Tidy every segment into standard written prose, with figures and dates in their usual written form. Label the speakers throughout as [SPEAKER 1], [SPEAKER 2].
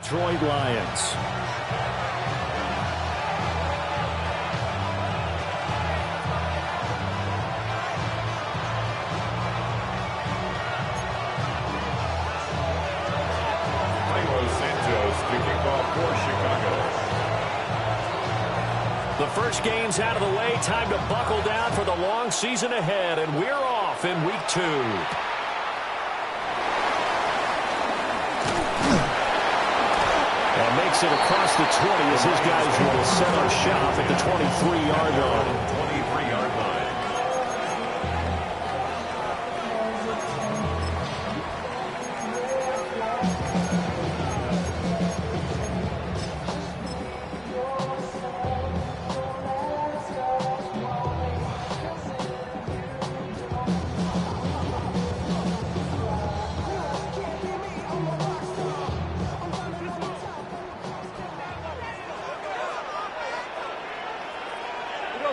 [SPEAKER 1] Detroit Lions. The first game's out of the way. Time to buckle down for the long season ahead, and we're off in week 2. And makes it across the 20 as his guys will set up shop at the 23-yard line. 23-yard line.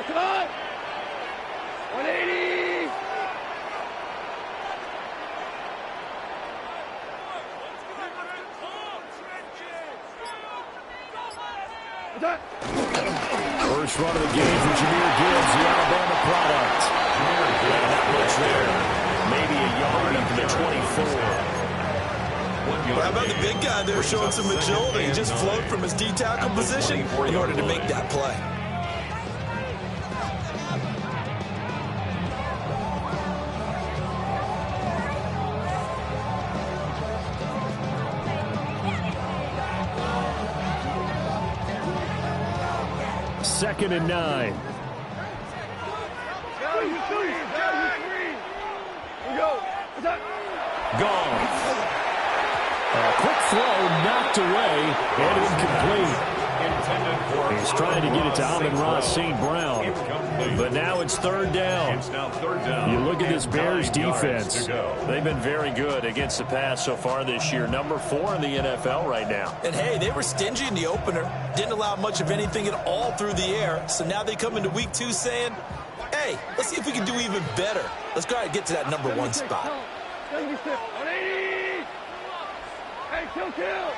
[SPEAKER 2] Come on! 180!
[SPEAKER 1] First run of the game for Jahmyr Gibbs, the Alabama product. And that looks there. Maybe a yard up to the 24.
[SPEAKER 3] How about the big guy there showing some agility? He just floated from his D-tackle position in order to make that play.
[SPEAKER 1] Second and 9. Gone. A quick throw knocked away and incomplete. He's trying to get it to Amon-Ra St. Brown. But now it's third down. You look at this Bears defense. They've been very good against the pass so far this year. Number 4 in the NFL right now.
[SPEAKER 3] And, hey, they were stingy in the opener. Didn't allow much of anything at all through the air. So now they come into week 2 saying, hey, let's see if we can do even better. Let's go ahead and get to that number 1 spot.
[SPEAKER 2] 180! Hey, kill!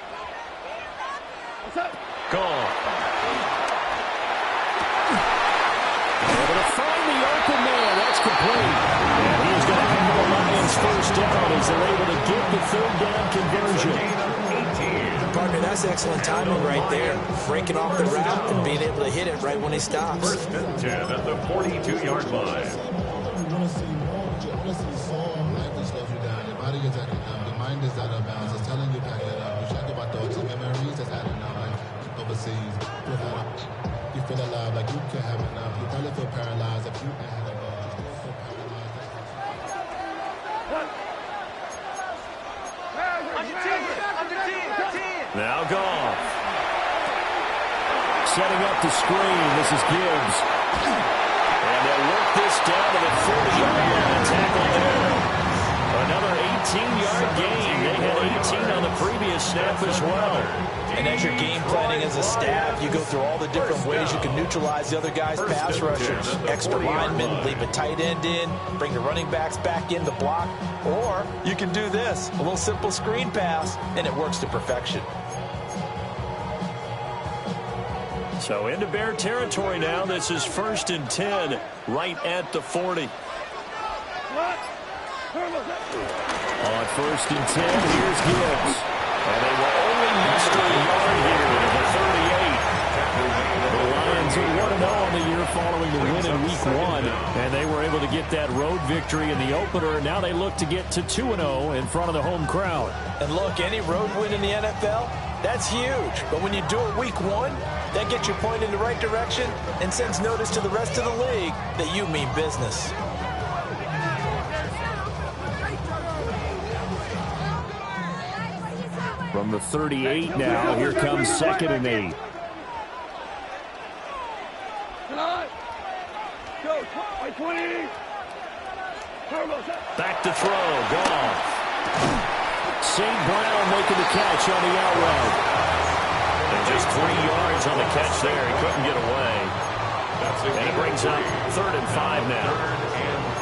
[SPEAKER 2] What's up?
[SPEAKER 1] Gone. Able to find the open man. That's complete. And he's going to have the Lions first down as they're able to get the third down conversion.
[SPEAKER 3] Partner, that's excellent timing right there. Breaking off the route and being able to hit it right when he stops.
[SPEAKER 4] First and 10 at the 42-yard line.
[SPEAKER 5] Your body is at your mind is out of bounds. It's telling you pack it up. You check about thoughts and memories that's adding up. Like overseas, you feel alive like you can't have enough. You probably feel paralyzed if you ain't had a ball.
[SPEAKER 1] Now Goff. Setting up the screen. This is Gibbs. And they'll work this down to the 40-yard line. Tackle there. Another 18-yard gain. They had 18 on the previous snap as well.
[SPEAKER 3] And as you're game planning as a staff, you go through all the different ways you can neutralize the other guy's pass rushers. Extra linemen, leave a tight end in, bring the running backs back in to block. Or you can do this, a little simple screen pass, and it works to perfection.
[SPEAKER 1] So into Bear territory now. This is 1st and 10 right at the 40. On 1st and 10, here's Gibbs. And they will only muster a yard here to the 38. The Lions are 1-0 on the year following the win in Week 1. And they were able to get that road victory in the opener. Now they look to get to 2-0 in front of the home crowd.
[SPEAKER 3] And look, any road win in the NFL, that's huge. But when you do it Week 1, that gets you pointed in the right direction and sends notice to the rest of the league that you mean business.
[SPEAKER 1] From the 38 now, here comes 2nd and 8. Back to throw, Goff. St. Brown making the catch on the out route. And just 3 yards on the catch there. He couldn't get away. And it brings up 3rd and 5 now.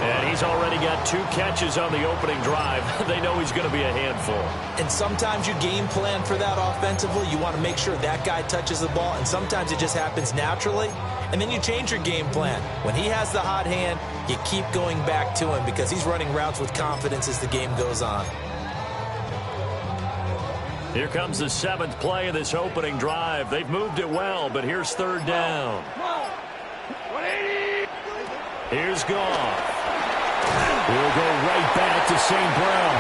[SPEAKER 1] And he's already got 2 catches on the opening drive. They know he's going to be a handful.
[SPEAKER 3] And sometimes you game plan for that offensively. You want to make sure that guy touches the ball, and sometimes it just happens naturally. And then you change your game plan. When he has the hot hand, you keep going back to him because he's running routes with confidence as the game goes on.
[SPEAKER 1] Here comes the 7th play of this opening drive. They've moved it well, but here's 3rd down.
[SPEAKER 2] 180.
[SPEAKER 1] Here's Goff. He'll go right back to St. Brown.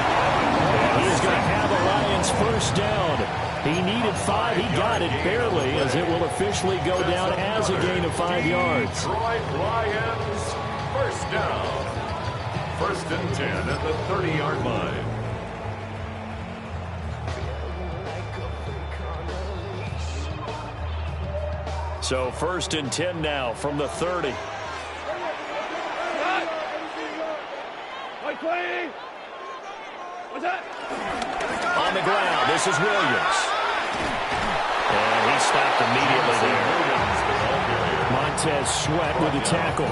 [SPEAKER 1] And he's going to have the Lions first down. He needed 5. He got it barely, as it will officially go down as a gain of 5 yards.
[SPEAKER 4] Detroit Lions first down. 1st and 10 at the 30-yard line.
[SPEAKER 1] So 1st and 10 now from the 30.
[SPEAKER 2] What's that?
[SPEAKER 1] On the ground, this is Williams. And he stopped immediately there. Montez Sweat with the tackle.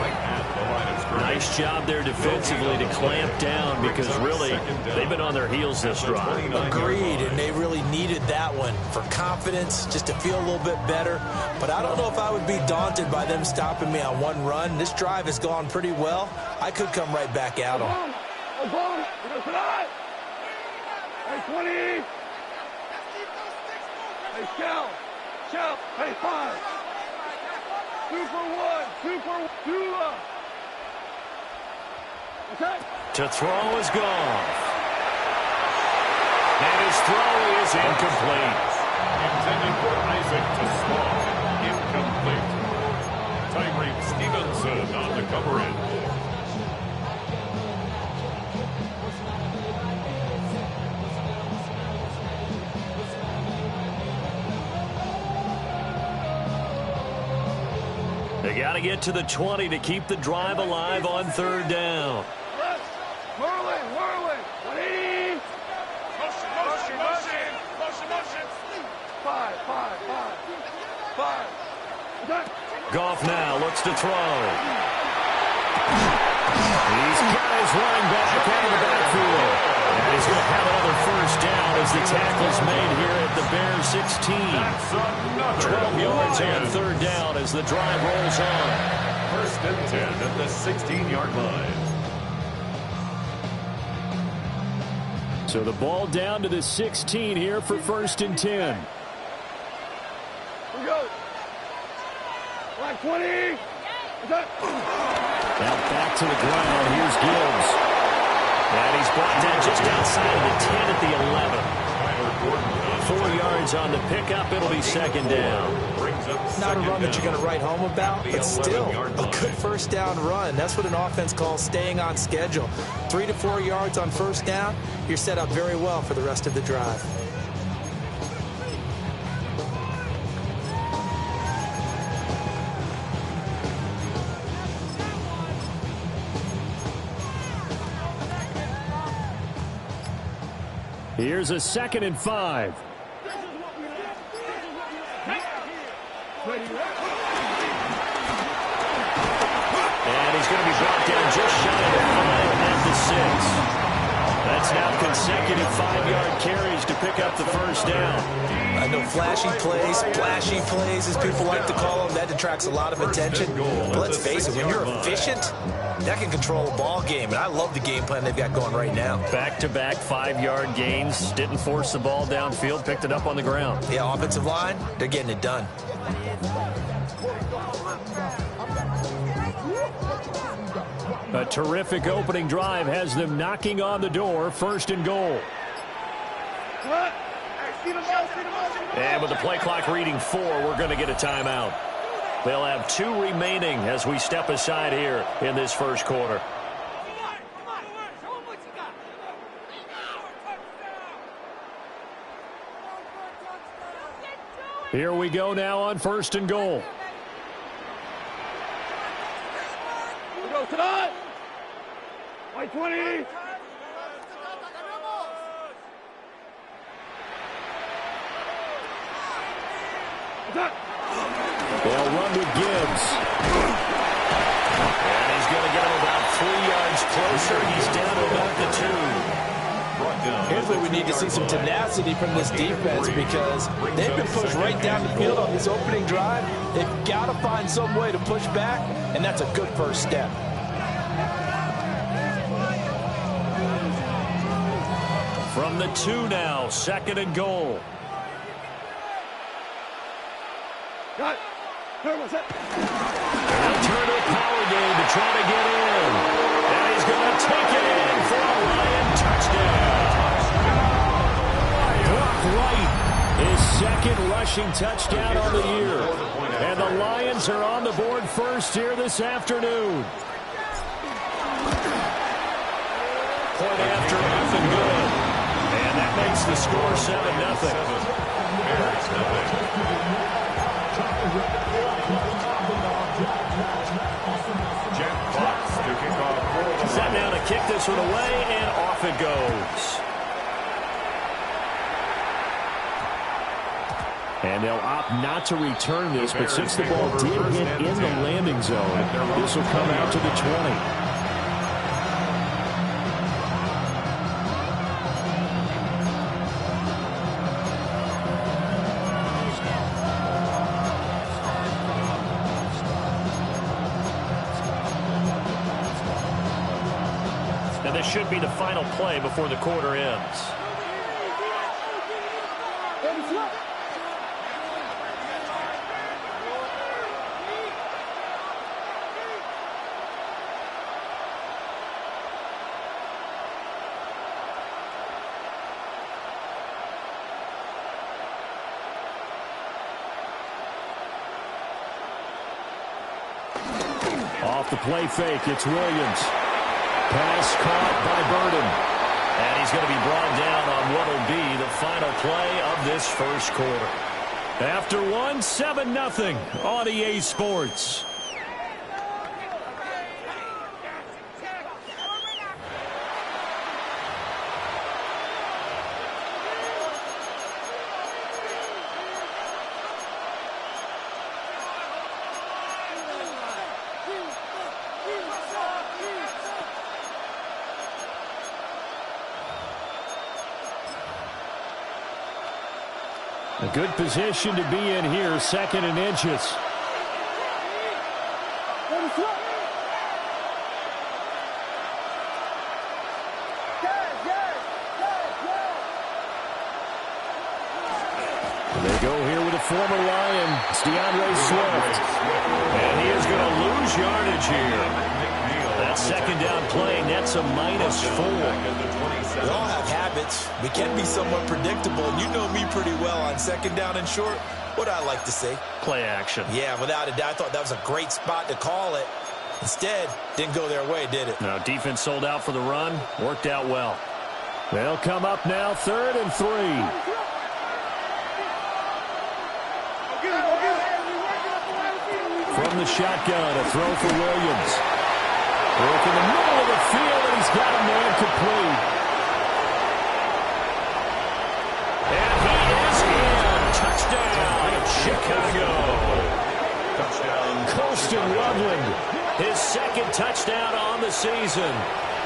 [SPEAKER 1] Nice job there defensively to clamp down, because really they've been on their heels this drive.
[SPEAKER 3] Agreed, and they really needed that one for confidence, just to feel a little bit better. But I don't know if I would be daunted by them stopping me on one run. This drive has gone pretty well. I could come right back at them.
[SPEAKER 2] Hey, 20. Hey, Shell. Hey, 5. 2 for 1. 2 for 2. Okay.
[SPEAKER 1] To throw is gone. And his throw is incomplete.
[SPEAKER 4] Intended for Isaac to Small. Incomplete. Tyreek Stevenson on the coverage.
[SPEAKER 1] They got to get to the 20 to keep the drive alive on 3rd down.
[SPEAKER 2] Whirling. 180. Motion. 5. Okay.
[SPEAKER 1] Goff now looks to throw. He's got his running back out of the backfield. And he's going to have another first down as the tackle's made here at the Bears 16. 12 yards on 3rd down as the drive rolls on.
[SPEAKER 4] 1st and 10 at the 16-yard line.
[SPEAKER 1] So the ball down to the 16 here for 1st and 10.
[SPEAKER 2] Here we go. Black 20. Okay.
[SPEAKER 1] Now back to the ground. Here's Gibbs. And he's brought down just outside of the 10 at the 11. 4 yards on the pickup. It'll be 2nd down.
[SPEAKER 3] Not a run that you're going to write home about, but still a good first down run. That's what an offense calls staying on schedule. 3 to 4 yards on first down, you're set up very well for the rest of the drive.
[SPEAKER 1] Here's a 2nd and 5. And he's going to be brought down just shy of the 5 at the 6. That's now consecutive 5-yard carries to pick up the first down.
[SPEAKER 3] I know flashy plays, splashy plays, as people like to call them, that detracts a lot of attention. But let's face it, when you're efficient, that can control a ball game. And I love the game plan they've got going right now.
[SPEAKER 1] Back-to-back 5-yard gains. Didn't force the ball downfield. Picked it up on the ground.
[SPEAKER 3] Yeah, offensive line, they're getting it done.
[SPEAKER 1] A terrific opening drive has them knocking on the door. 1st and goal.
[SPEAKER 2] What? See the ball.
[SPEAKER 1] And with the play clock reading 4, we're going to get a timeout. They'll have 2 remaining as we step aside here in this first quarter. Here we go now on 1st and goal.
[SPEAKER 2] We go tonight. White 20. They'll
[SPEAKER 1] run with Gibbs. And he's going to get him about 3 yards pressure. He's down to about the 2.
[SPEAKER 3] Here's where we need to see some tenacity from this defense because they've been pushed right down the field on this opening drive. They've got to find some way to push back, and that's a good first step.
[SPEAKER 1] From the 2 now, 2nd and goal.
[SPEAKER 2] Got it. There was it.
[SPEAKER 1] They'll turn to a power game to try to get in. And he's going to take it in for a Lion touchdown. Brock Wright, his 2nd rushing touchdown on the year. And the Lions are on the board first here this afternoon. Point after half and good. And that makes the score 7-0. Set now to kick this one away, and off it goes. And they'll opt not to return this, but since the ball did hit in the landing zone, this will come out to the 20. And this should be the final play before the quarter ends. Off the play fake, it's Williams. Pass caught by Burden. And he's going to be brought down on what will be the final play of this first quarter. After one, 7-0 on EA Sports. A good position to be in here, 2nd and inches. They go here with a former Lion. It's DeAndre Swift. And he is going to lose yardage here. That 2nd down play, that's a -4.
[SPEAKER 3] We all have habits. We can be somewhat predictable. And you know me pretty well on 2nd down and short. What do I like to say?
[SPEAKER 1] Play action.
[SPEAKER 3] Yeah, without a doubt. I thought that was a great spot to call it. Instead, didn't go their way, did it?
[SPEAKER 1] No, defense sold out for the run. Worked out well. They'll come up now, 3rd and 3. From the shotgun, a throw for Williams. Broke in the middle of the field, and he's got a man complete. And he is in. Touchdown, Chicago.
[SPEAKER 4] Touchdown.
[SPEAKER 1] Colston Loveland, his 2nd touchdown on the season.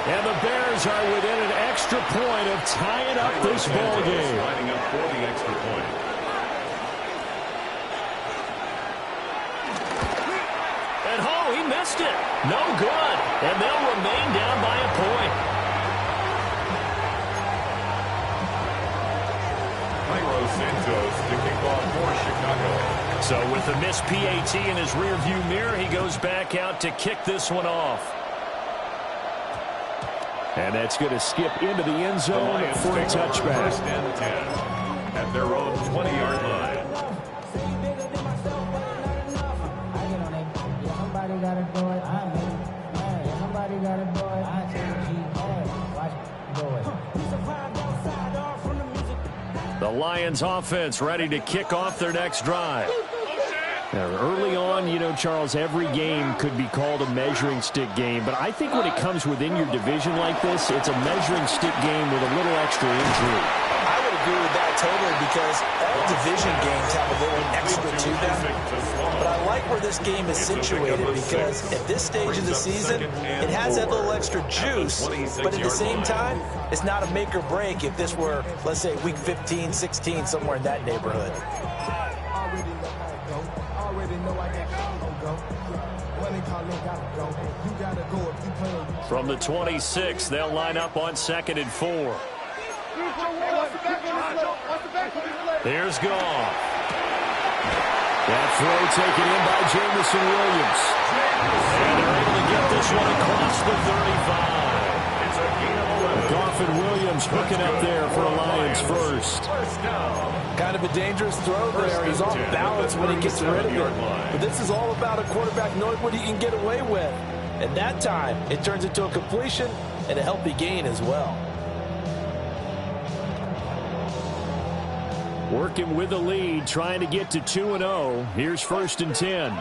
[SPEAKER 1] And the Bears are within an extra point of tying up this ball game.
[SPEAKER 4] Lining up for the extra point.
[SPEAKER 1] And he missed it. No good. And they'll remain down by a point.
[SPEAKER 4] Santos to kick off for Chicago.
[SPEAKER 1] So with the missed PAT in his rearview mirror, he goes back out to kick this one off. And that's going to skip into the end zone for a touchback.
[SPEAKER 4] 1st and 10 at their own 20-yard line.
[SPEAKER 1] The Lions offense ready to kick off their next drive. Now, early on, you know, Charles, every game could be called a measuring stick game. But I think when it comes within your division like this, it's a measuring stick game with a little extra intrigue.
[SPEAKER 3] I would agree with that totally because all division games have a little extra to them. But I like where this game is situated because at this stage of the season, it has that little extra juice, but at the same time, it's not a make or break if this were, let's say, week 15, 16, somewhere in that neighborhood.
[SPEAKER 1] From the 26, they'll line up on 2nd and 4. Here's Goff. That throw taken in by Jamison Williams. And they're able to get this one across the 35. Goff and Williams hooking up there for a Lions first.
[SPEAKER 3] Kind of a dangerous throw there. He's off balance when he gets rid of it. But this is all about a quarterback knowing what he can get away with. And that time, it turns into a completion and a healthy gain as well.
[SPEAKER 1] Working with the lead, trying to get to 2-0. Here's 1st and 10.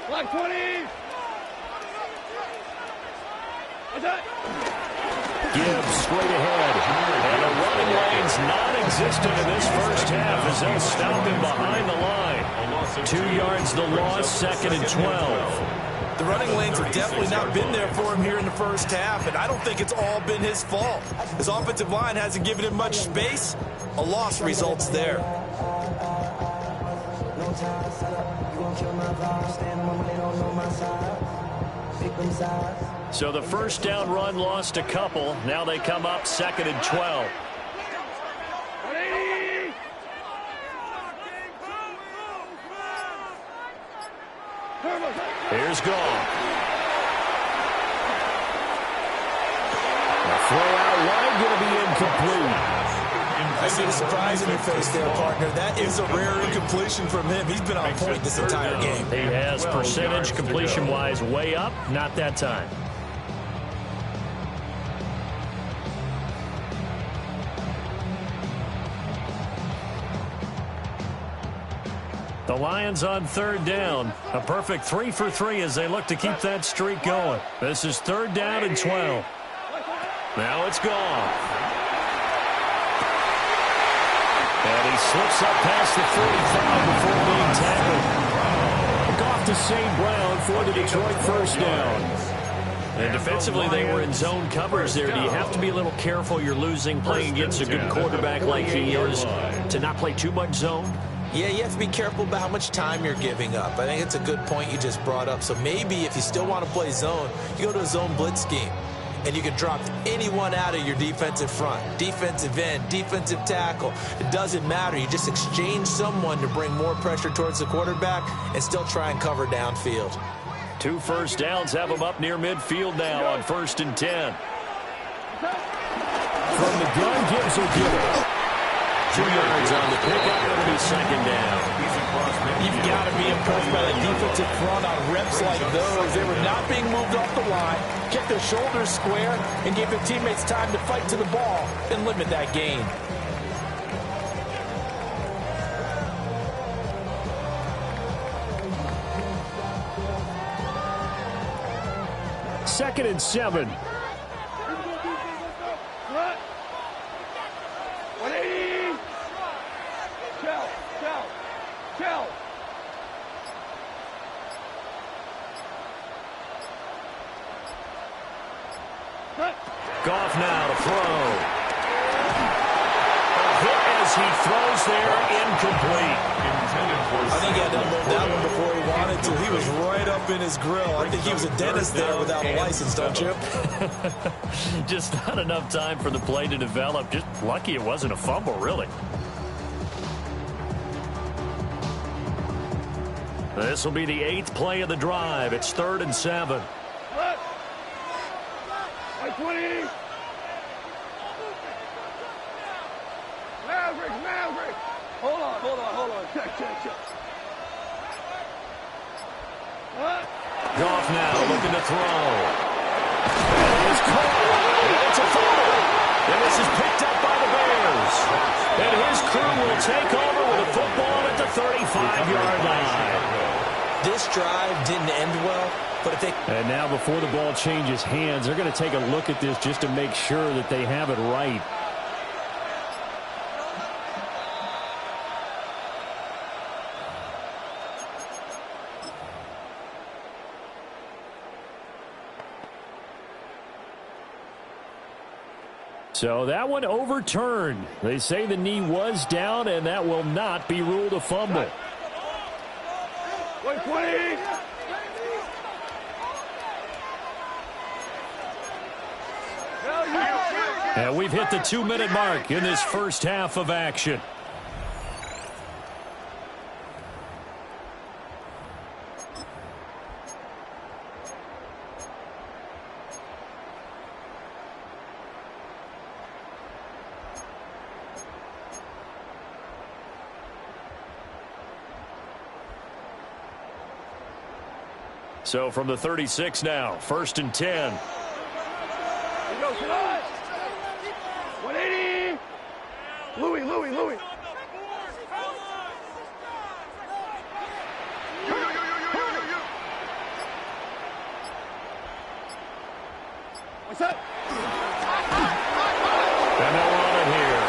[SPEAKER 2] Like 20.
[SPEAKER 1] Gibbs straight ahead. And the running lane's non-existent in this first half as they'll stop him behind the line. 2 yards the loss, 2nd and 12.
[SPEAKER 3] The running lanes have definitely not been there for him here in the first half, and I don't think it's all been his fault. His offensive line hasn't given him much space. A loss results there.
[SPEAKER 1] So the first down run lost a couple. Now they come up 2nd and 12. Here's Goff. The throw out wide going to be incomplete.
[SPEAKER 3] I see the surprise in your face there, partner. That is a rare incompletion from him. He's been on point this entire game.
[SPEAKER 1] He has percentage completion-wise way up. Not that time. The Lions on 3rd down. A perfect 3 for 3 as they look to keep that streak going. This is 3rd down and 12. Now it's Goff. And he slips up past the 45 before being tackled. Goff to St. Brown for the Detroit first down. And defensively, they were in zone covers there. Do you have to be a little careful you're losing playing against a good quarterback like he is to not play too much zone?
[SPEAKER 3] Yeah, you have to be careful about how much time you're giving up. I think it's a good point you just brought up. So maybe if you still want to play zone, you go to a zone blitz scheme. And you can drop anyone out of your defensive front. Defensive end, defensive tackle. It doesn't matter. You just exchange someone to bring more pressure towards the quarterback and still try and cover downfield.
[SPEAKER 1] 2 first downs have them up near midfield now on 1st and 10. From the gun, Gibbs will get it. 2 yards on the pickup. It'll be 2nd down.
[SPEAKER 3] You've got to be impressed by the defensive front on reps like those. They were not being moved off the line, kept their shoulders square, and gave their teammates time to fight to the ball and limit that gain.
[SPEAKER 1] Second and 7. Goff now to throw. A hit as he throws there, incomplete.
[SPEAKER 3] I think he had to unload that one before he wanted to. He was right up in his grill. I think he was a dentist there without a license, don't you?
[SPEAKER 1] Just not enough time for the play to develop. Just lucky it wasn't a fumble, really. This will be the 8th play of the drive. It's 3rd and 7.
[SPEAKER 2] Like 20. Maverick. Hold on. Check.
[SPEAKER 1] Goff now looking to throw. And it's caught. It's a fumble. And this is picked up by the Bears. And his crew will take over with a football at the 35-yard line.
[SPEAKER 3] This drive didn't end well, But if they...
[SPEAKER 1] And now before the ball changes hands, they're going to take a look at this just to make sure that they have it right. So that one overturned. They say the knee was down, and that will not be ruled a fumble.
[SPEAKER 2] 120.
[SPEAKER 1] And we've hit the 2-minute mark in this first half of action. So from the 36 now, 1st and 10.
[SPEAKER 2] Here goes tonight. 180. Louis. What's up?
[SPEAKER 1] And they'll run it here.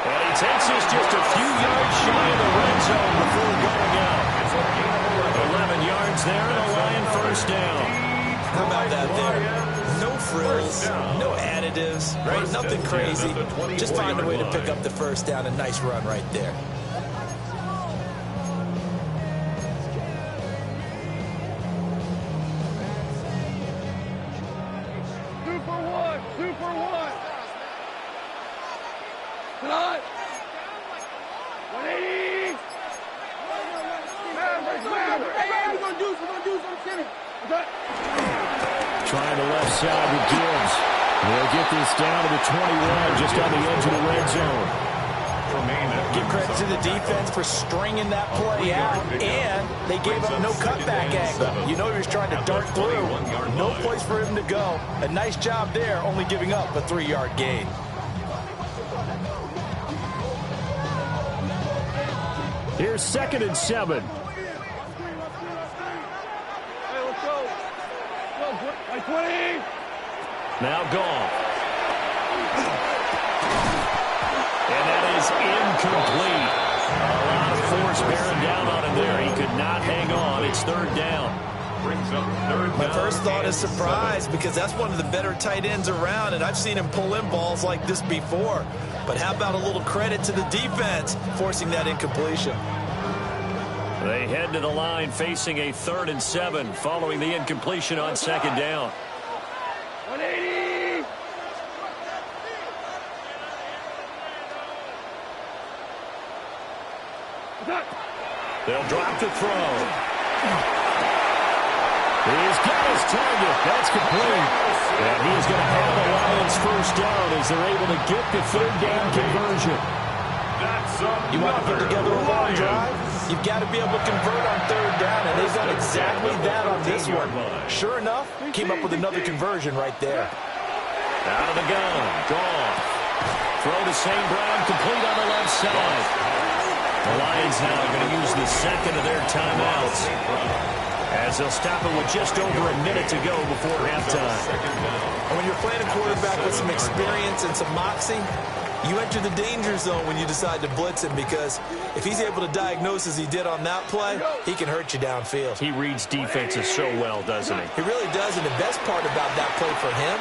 [SPEAKER 1] And he takes this just a few yards shy of the red zone before going out. 11 yards there and a Lion first down.
[SPEAKER 3] How about that there? No frills, no additives, right? Nothing crazy. Just find a way to pick up the first down. A nice run right there.
[SPEAKER 2] Super one. Tonight. 180. We're going to do something.
[SPEAKER 1] Trying the left side with Gibbs. They'll get this down to the 21, just on the edge of the red zone.
[SPEAKER 3] Give credit to the defense for stringing that play out, and they gave up no cutback angle. You know he was trying to dart through. No place for him to go. A nice job there, only giving up a 3-yard gain.
[SPEAKER 1] Here's 2nd and 7.
[SPEAKER 2] Hey, let's go. Like 20.
[SPEAKER 1] Now gone. And that is incomplete. A lot of force bearing down on him there. He could not hang on. It's 3rd down.
[SPEAKER 3] My first thought is surprise, because that's one of the better tight ends around, and I've seen him pull in balls like this before. But how about a little credit to the defense forcing that incompletion?
[SPEAKER 1] They head to the line facing a 3rd and 7 following the incompletion on 2nd down.
[SPEAKER 2] 180.
[SPEAKER 1] They'll drop the throw. He's got his target. That's complete. And he's going to have the Lions first down as they're able to get the 3rd down conversion.
[SPEAKER 3] You want to put together a long drive? You've got to be able to convert on 3rd down, and they've done exactly that on this one. Sure enough, came up with another conversion right there.
[SPEAKER 1] Out of the gun. Gone. Throw to St. Brown, complete on the left side. The Lions now are going to use the 2nd of their timeouts, as they'll stop it with just over a minute to go before halftime.
[SPEAKER 3] And when you're playing a quarterback with some experience and some moxie, you enter the danger zone when you decide to blitz him, because if he's able to diagnose as he did on that play, he can hurt you downfield.
[SPEAKER 1] He reads defenses so well, doesn't he?
[SPEAKER 3] He really does, and the best part about that play for him,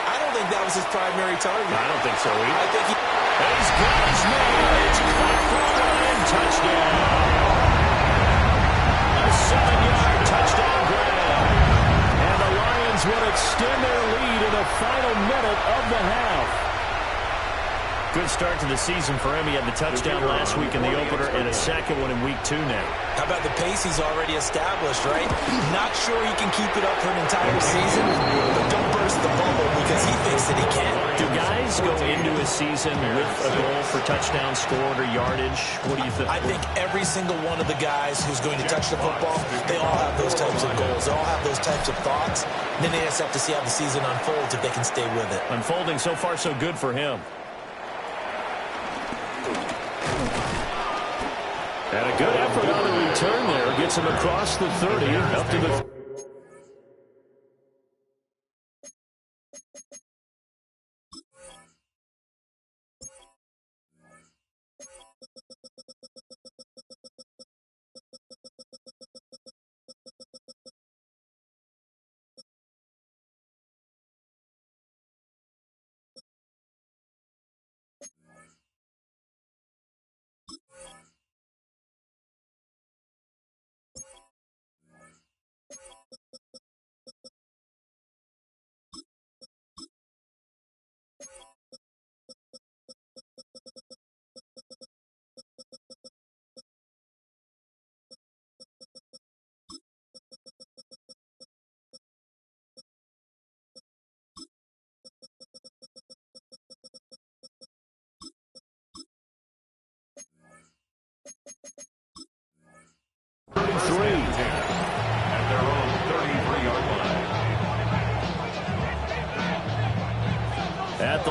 [SPEAKER 3] I don't think that was his primary target.
[SPEAKER 1] I don't think so either.
[SPEAKER 3] I think
[SPEAKER 1] he's got his man. It's caught for a Lion touchdown. A 7-yard touchdown grab. And the Lions will extend their lead in the final minute of the half. Good start to the season for him. He had the touchdown last week in the opener and a second one in week 2 now.
[SPEAKER 3] How about the pace he's already established, right? Not sure he can keep it up for an entire season, but don't burst the bubble because he thinks that he can.
[SPEAKER 1] Do guys go into a season with a goal for touchdown scored or yardage? What do you think?
[SPEAKER 3] I think every single one of the guys who's going to touch the football, they all have those types of goals. They all have those types of thoughts. And then they just have to see how the season unfolds if they can stay with it.
[SPEAKER 1] Unfolding so far so good for him. And a good effort on the return there. Gets him across the 30, up to the...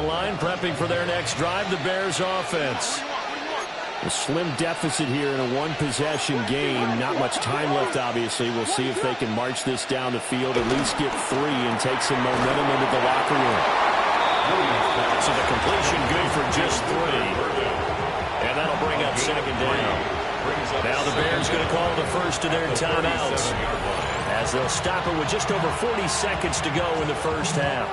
[SPEAKER 1] line, prepping for their next drive, the Bears offense. A slim deficit here in a one-possession game. Not much time left, obviously. We'll see if they can march this down the field, at least get 3 and take some momentum into the locker room. So the completion good for just 3. And that'll bring up second down. Now the Bears going to call the first of their timeouts, as they'll stop it with just over 40 seconds to go in the first half.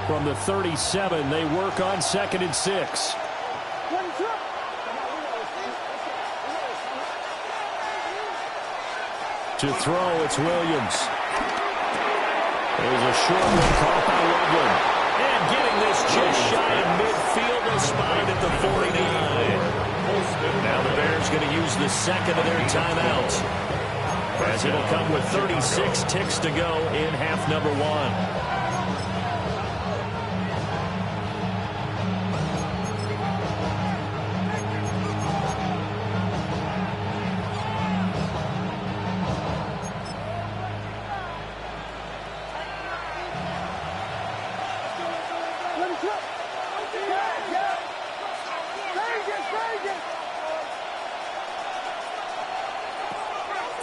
[SPEAKER 1] From the 37, they work on 2nd and 6. To throw, it's Williams. There's a short one caught by Loveland. And getting this just shy of midfield, they'll spot it at the 49. Now the Bears going to use the second of their timeouts, as it'll come with 36 ticks to go in half number 1.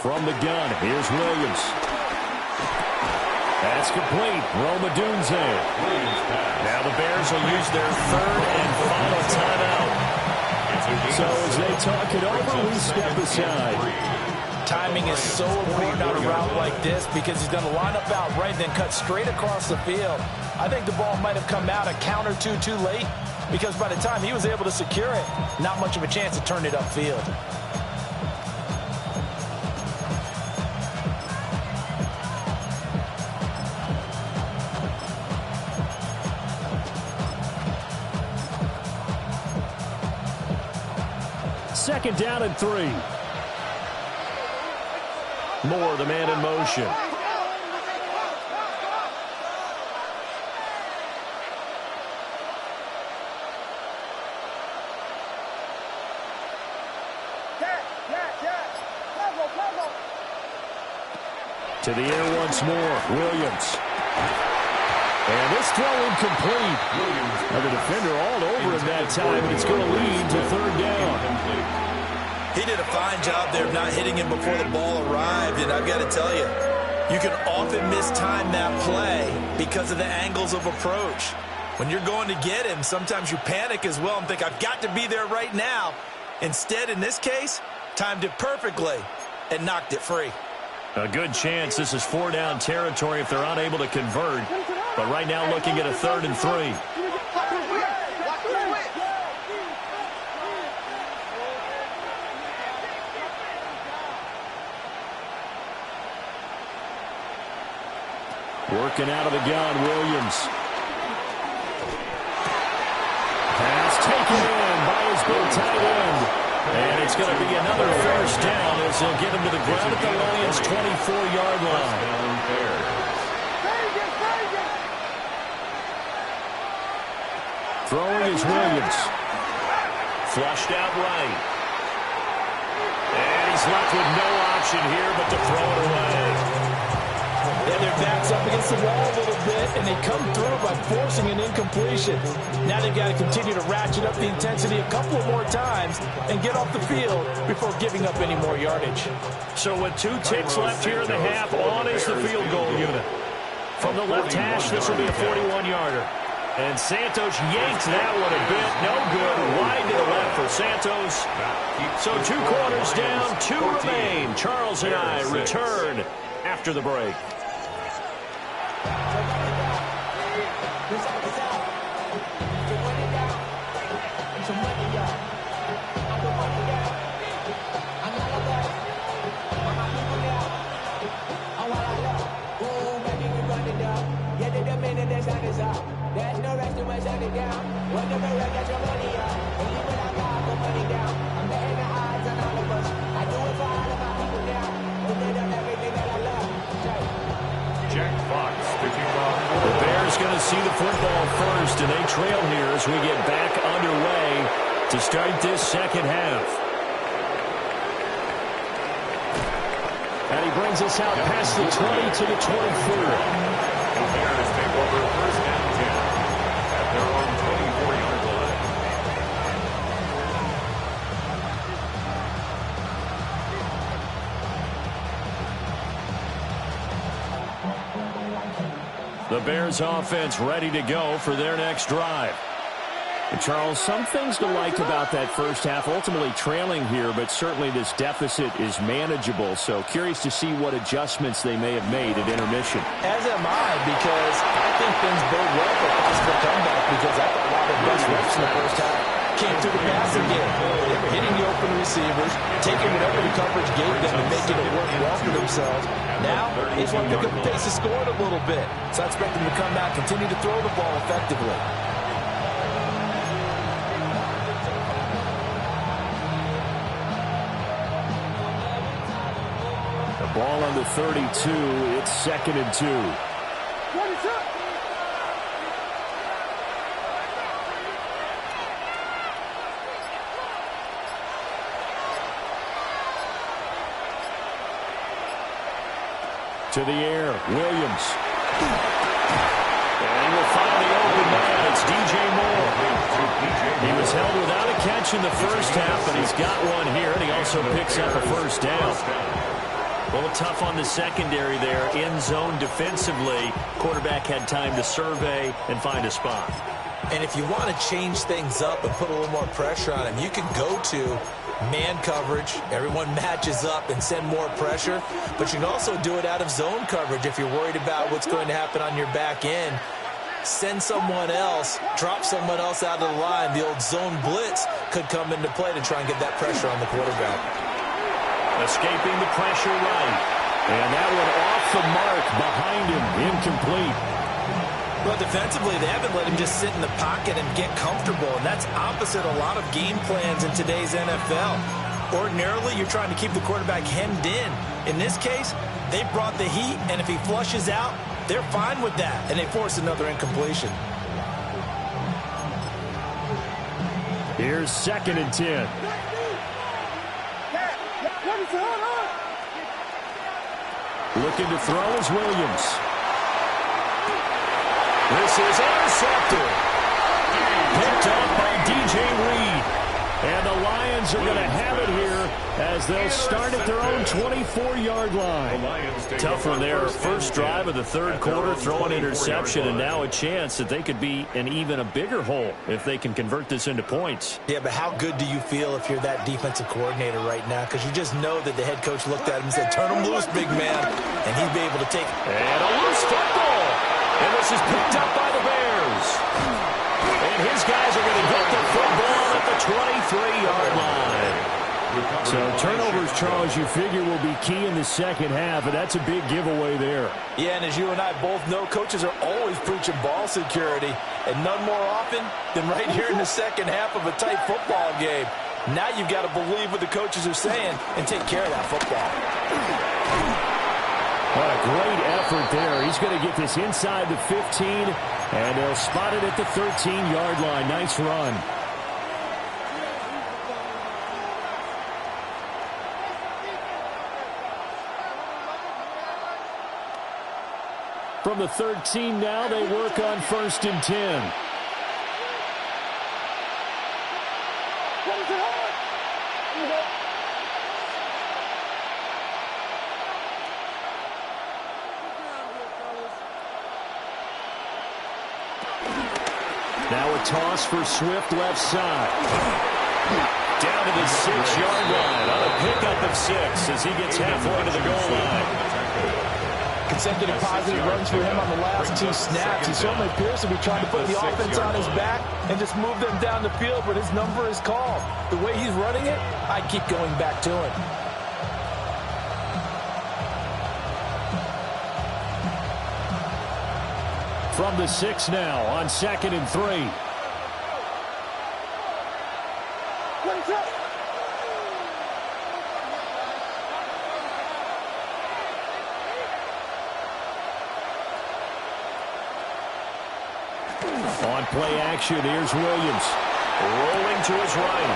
[SPEAKER 1] From the gun, here's Williams. That's complete. Romadunze. Now the Bears will use their 3rd and final timeout. So as they talk it over, we step aside.
[SPEAKER 3] Timing is so important on a route like this, because he's going to line up out right, then cut straight across the field. I think the ball might have come out a count or two too late, because by the time he was able to secure it, not much of a chance to turn it upfield.
[SPEAKER 1] Second down and 3. Moore, the man in motion. To the air once more, Williams. And this throw incomplete. Now the defender all over him that time, and it's going to lead to 3rd down.
[SPEAKER 3] He did a fine job there of not hitting him before the ball arrived, and I've got to tell you, you can often mistime that play because of the angles of approach. When you're going to get him, sometimes you panic as well and think, I've got to be there right now. Instead, in this case, timed it perfectly and knocked it free.
[SPEAKER 1] A good chance this is 4-down territory if they're unable to convert. But right now looking at a 3rd and 3. Working out of the gun, Williams. Pass taken in by his big tight end. And it's going to be another first down as they'll get him to the ground at the Lions' 24-yard line. Throwing is Williams. Flushed out right. And he's left with no option here but to throw it away.
[SPEAKER 3] Yeah, their back's up against the wall a little bit, and they come through by forcing an incompletion. Now they've got to continue to ratchet up the intensity a couple of more times and get off the field before giving up any more yardage.
[SPEAKER 1] So with 2 ticks left here in the half, on is the field goal unit. From the left hash, this will be a 41-yarder. And Santos yanked that one a bit. No good. Wide to the left for Santos. So 2 quarters down, 2 remain. Charles and I return after the break.
[SPEAKER 6] There's no rest to my shut it down. Whenever I get your money up, and you when I got the money down. I'm betting the odds on all of us. I do it for all of my people now. Who did on everything that I love.
[SPEAKER 1] see the football first, and they trail here as we get back underway to start this second half. And he brings us out past the 20 to the 24.
[SPEAKER 4] The Bears take over first and 10 at their own 24-yard line.
[SPEAKER 1] The Bears offense ready to go for their next drive. And Charles, some things to like about that first half. Ultimately trailing here, but certainly this deficit is manageable. So curious to see what adjustments they may have made at intermission.
[SPEAKER 3] As am I, because I think things bode well for a possible comeback, because I thought a lot of the best reps in the first half came through the passing game. They were hitting the open receivers, taking whatever the coverage gave them and making it work well for themselves. Now, they just want to pick up the pace of scoring a little bit. So I expect them to come back, continue to throw the ball effectively.
[SPEAKER 1] Ball on the 32. It's 2nd and 2.
[SPEAKER 2] 22.
[SPEAKER 1] To the air, Williams. And we'll find the open man. It's DJ Moore. He was held without a catch in the first half, but he's got one here, and he also picks up a first down. A little tough on the secondary there. In zone defensively. Quarterback had time to survey and find a spot.
[SPEAKER 3] And if you want to change things up and put a little more pressure on him, you can go to man coverage. Everyone matches up and send more pressure. But you can also do it out of zone coverage if you're worried about what's going to happen on your back end. Send someone else, drop someone else out of the line. The old zone blitz could come into play to try and get that pressure on the quarterback.
[SPEAKER 1] Escaping the pressure right. And that one off the mark behind him. Incomplete.
[SPEAKER 3] Well, defensively, they haven't let him just sit in the pocket and get comfortable, and that's opposite a lot of game plans in today's NFL. Ordinarily, you're trying to keep the quarterback hemmed in. In this case, they brought the heat, and if he flushes out, they're fine with that, and they force another incompletion.
[SPEAKER 1] Here's 2nd and 10. Looking to throw is Williams. This is intercepted. Picked up by DJ Reed. And the Lions are going to have it here as they'll start at their own 24-yard line. Tough one there. First drive of the third quarter, throw an interception, and now a chance that they could be in even a bigger hole if they can convert this into points.
[SPEAKER 3] Yeah, but how good do you feel if you're that defensive coordinator right now? Because you just know that the head coach looked at him and said, turn him loose, big man. And he'd be able to take it.
[SPEAKER 1] And a loose football. And this is picked up by the Bears. And his guys are going to get the football at the 23-yard line. So turnovers, Charles, you figure will be key in the second half, and that's a big giveaway there.
[SPEAKER 3] Yeah, and as you and I both know, coaches are always preaching ball security, and none more often than right here in the second half of a tight football game. Now you've got to believe what the coaches are saying and take care of that football.
[SPEAKER 1] What a great effort there. He's going to get this inside the 15, and they'll spot it at the 13-yard line. Nice run. From the 13 now, they work on 1st and 10. Now a toss for Swift left side. Down to the 6-yard line on a pickup of 6 as he gets halfway to the goal line.
[SPEAKER 3] Consecutive positive runs for him on the last 2 snaps. He certainly appears to be trying to put the offense on his back and just move them down the field, but his number is called. The way he's running it, I keep going back to him.
[SPEAKER 1] From the 6 now on 2nd and 3. On play action, here's Williams. Rolling to his right.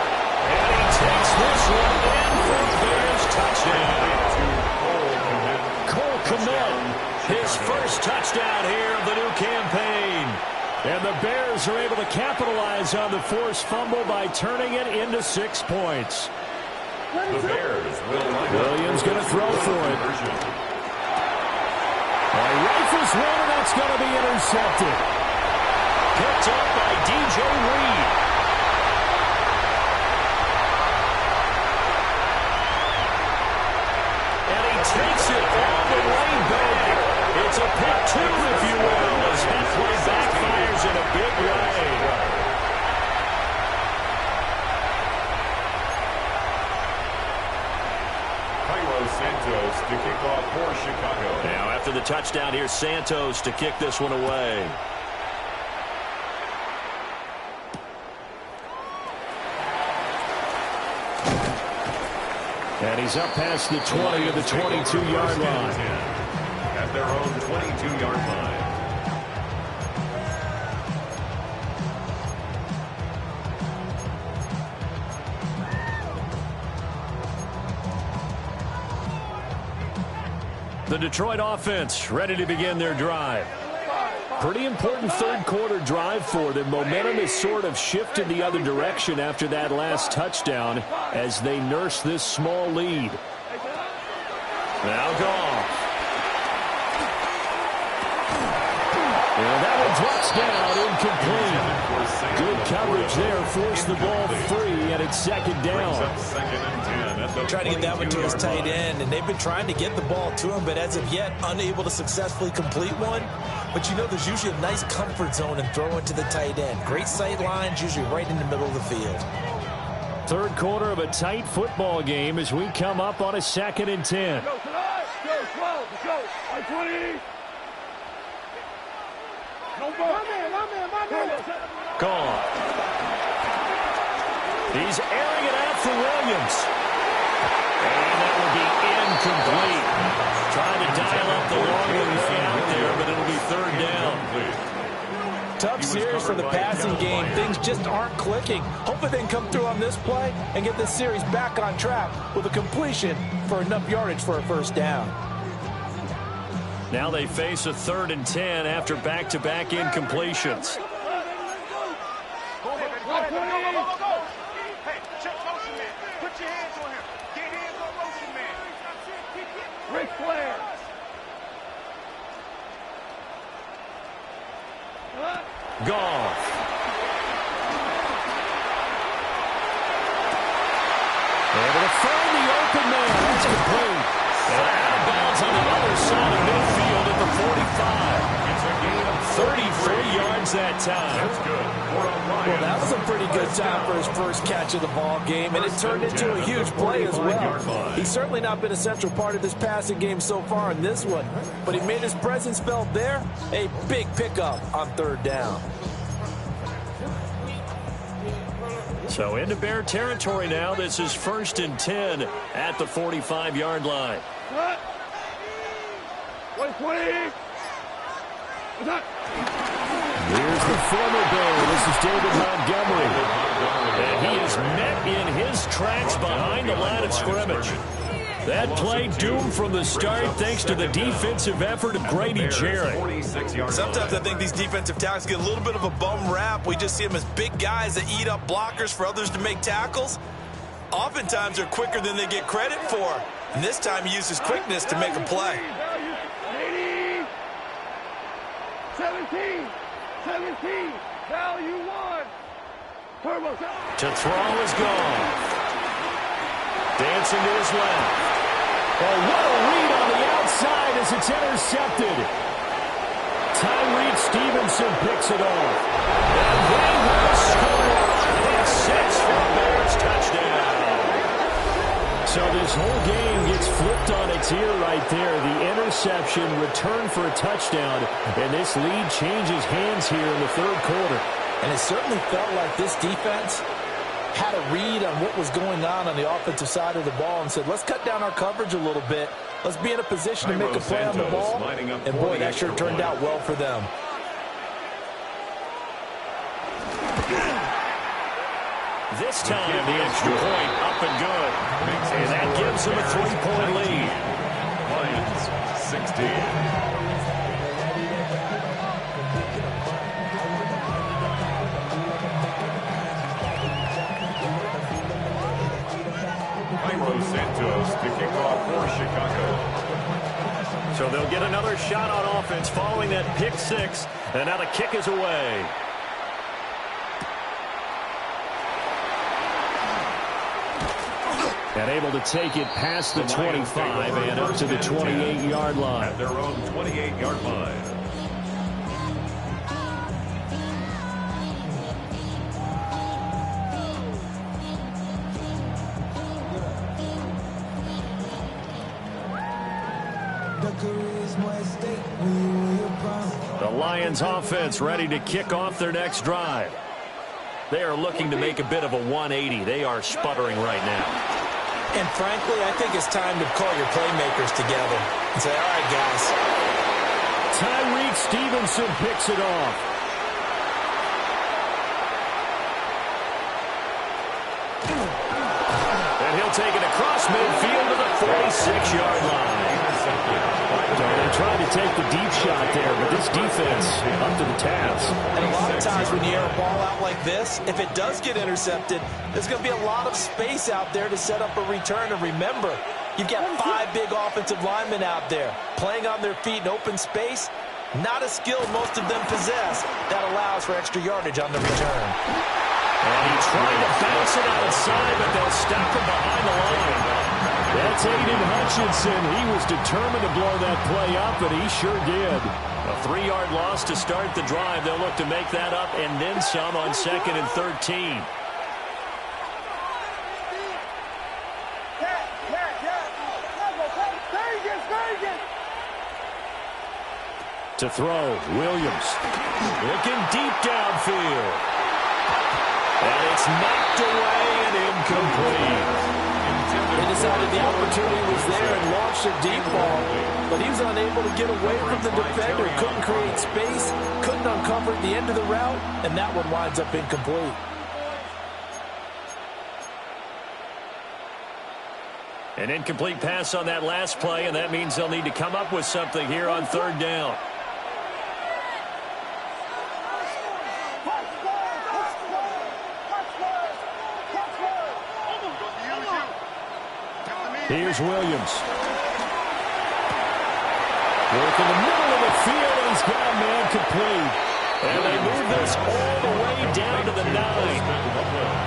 [SPEAKER 1] And he takes this one in for a Bears touchdown. Cole Kmet, his first touchdown here of the new campaign. And the Bears are able to capitalize on the forced fumble by turning it into 6 points.
[SPEAKER 4] The Bears will line up.
[SPEAKER 1] Williams going to throw for it. Rifles one, and that's going to be intercepted. Picked up by DJ Reed. And he takes it all the way back. It's a pick two, if you will, as that play backfires in a big way.
[SPEAKER 4] Santos to kick off for Chicago.
[SPEAKER 1] Now after the touchdown, here's Santos to kick this one away. And he's up past the 20 to the 22-yard line.
[SPEAKER 4] At their own 22-yard line.
[SPEAKER 1] The Detroit offense ready to begin their drive. Pretty important third quarter drive for them. Momentum has sort of shifted the other direction after that last touchdown as they nurse this small lead. Now Goff. And that one drops down, incomplete. Good coverage there, forced the ball free, and it's second down.
[SPEAKER 3] Trying to get that one to his tight end, and they've been trying to get the ball to him, but as of yet, unable to successfully complete one. But you know, there's usually a nice comfort zone in throwing to the tight end. Great sight lines, usually right in the middle of the field.
[SPEAKER 1] Third quarter of a tight football game as we come up on a 2nd and 10.
[SPEAKER 2] Go, 12, go, 20. No ball. My man.
[SPEAKER 1] Gone. He's airing it out for Williams. And that will be incomplete. Trying to dial up the long way out there, but it'll be third down.
[SPEAKER 3] Tough series for the passing game. Things just aren't clicking. Hopefully they can come through on this play and get this series back on track with a completion for enough yardage for a first down.
[SPEAKER 1] Now they face a 3rd and 10 after back-to-back incompletions.
[SPEAKER 2] Hey, check motion man. Put your hands on him. Get hands on motion man. Ric Flair.
[SPEAKER 1] Goff. Able to find the open man. That's complete. And out of bounds on the other side of midfield at the 45. It's a gain of 33 yards that time.
[SPEAKER 4] That's good.
[SPEAKER 3] Well, that was a pretty good time for his first catch of the ball game, and it turned into a huge play as well. He's certainly not been a central part of this passing game so far in this one, but he made his presence felt there. A big pickup on 3rd down.
[SPEAKER 1] So into Bear territory now. This is 1st and 10 at the 45-yard line.
[SPEAKER 2] What? 20.
[SPEAKER 1] Here's the former Bear. This is David Montgomery. And he is met in his tracks behind the line of scrimmage. That play doomed from the start thanks to the defensive effort of Grady Jarrett.
[SPEAKER 3] Sometimes I think these defensive tackles get a little bit of a bum rap. We just see them as big guys that eat up blockers for others to make tackles. Oftentimes they're quicker than they get credit for. And this time he used his quickness to make a play.
[SPEAKER 2] 17, value 1. Turbo.
[SPEAKER 1] To throw is gone. Dancing to his left. Oh, what a read on the outside as it's intercepted. Tyreek Stevenson picks it off. And they will score. It's 6 for a Bears touchdown. So this whole game gets flipped on its ear right there. The interception, return for a touchdown, and this lead changes hands here in the third quarter.
[SPEAKER 3] And it certainly felt like this defense had a read on what was going on the offensive side of the ball and said, let's cut down our coverage a little bit. Let's be in a position to make a play on the ball. And boy, that sure turned out well for them.
[SPEAKER 1] This time, the extra point up and good. And that gives them a 3-point lead.
[SPEAKER 4] Lions 16. Santos to kick off for Chicago.
[SPEAKER 1] So they'll get another shot on offense following that pick six. And now the kick is away. And able to take it past the 25 and up to the 28-yard line.
[SPEAKER 4] At their own 28-yard line.
[SPEAKER 1] The Lions offense ready to kick off their next drive. They are looking to make a bit of a 180. They are sputtering right now.
[SPEAKER 3] And frankly, I think it's time to call your playmakers together and say, all right, guys.
[SPEAKER 1] Tyreek Stevenson picks it off. And he'll take it across midfield to the 46-yard line. So they tried to take the deep shot there, but this defense up to the task.
[SPEAKER 3] And a lot of times when you air a ball out like this, if it does get intercepted, there's going to be a lot of space out there to set up a return. And remember, you've got 5 big offensive linemen out there playing on their feet in open space. Not a skill most of them possess. That allows for extra yardage on the return.
[SPEAKER 1] And he tried to bounce it outside, but they'll stop him behind the line. That's Aiden Hutchinson. He was determined to blow that play up, and he sure did. A 3-yard loss to start the drive. They'll look to make that up and then some on 2nd and 13. To throw, Williams. Looking deep downfield. And it's knocked away and incomplete.
[SPEAKER 3] They decided the opportunity was there and launched a deep ball, but he was unable to get away from the defender. Couldn't create space, couldn't uncover the end of the route, and that one winds up incomplete.
[SPEAKER 1] An incomplete pass on that last play, and that means they'll need to come up with something here on 3rd down. Here's Williams. Work in the middle of the field, and he's got a man complete. And they move this all the way down to the 9.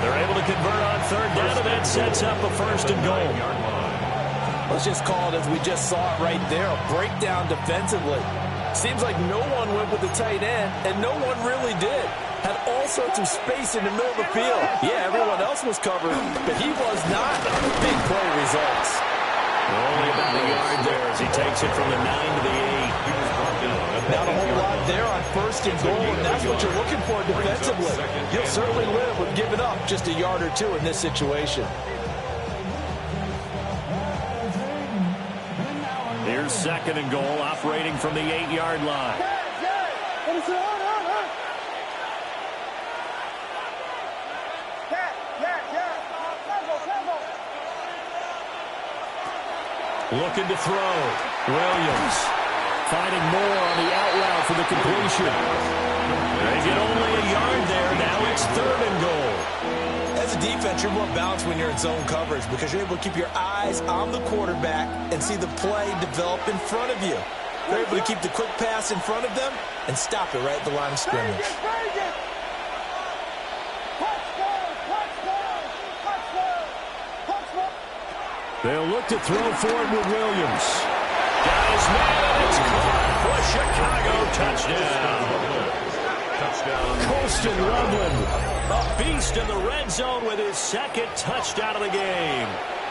[SPEAKER 1] They're able to convert on 3rd down, and that sets up a 1st and goal.
[SPEAKER 3] Let's just call it as we just saw it right there, a breakdown defensively. Seems like no one went with the tight end, and no one really did. Had all sorts of space in the middle of the field. Yeah, everyone else was covered, but he was not. Big play results.
[SPEAKER 1] Only about a yard there as he takes it from the 9 to the 8.
[SPEAKER 3] Not a whole lot there on 1st and goal, and that's what you're looking for defensively. You'll certainly live with giving up just a yard or 2 in this situation.
[SPEAKER 1] Here's 2nd and goal, operating from the 8-yard line. Looking to throw. Williams finding more on the out route for the completion. They get only a yard there. Now it's 3rd and goal.
[SPEAKER 3] As a defense, you're more balanced when you're in zone coverage because you're able to keep your eyes on the quarterback and see the play develop in front of you. They're able to keep the quick pass in front of them and stop it right at the line of scrimmage.
[SPEAKER 1] They'll look to throw for it with Williams. Got his man, it's caught for Chicago. Touchdown. Colston Loveland, a beast in the red zone with his 2nd touchdown of the game.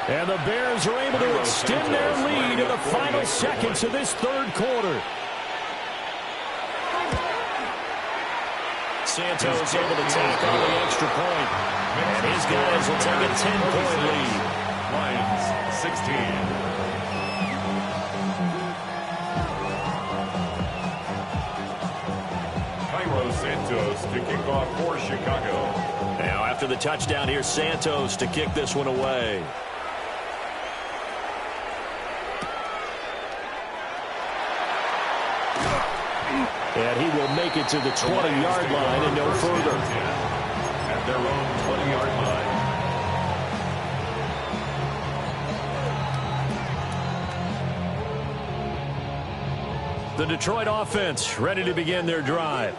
[SPEAKER 1] And the Bears are able to extend their lead in the final seconds of this 3rd quarter. Santos able to tack on the extra point. And his guys will take a 10-point lead.
[SPEAKER 4] Lions 16. Santos Santos to kick off for Chicago.
[SPEAKER 1] Now after the touchdown, here's Santos to kick this one away. And he will make it to the 20-yard line and no further.
[SPEAKER 4] At their own 20-yard line.
[SPEAKER 1] The Detroit offense ready to begin their drive.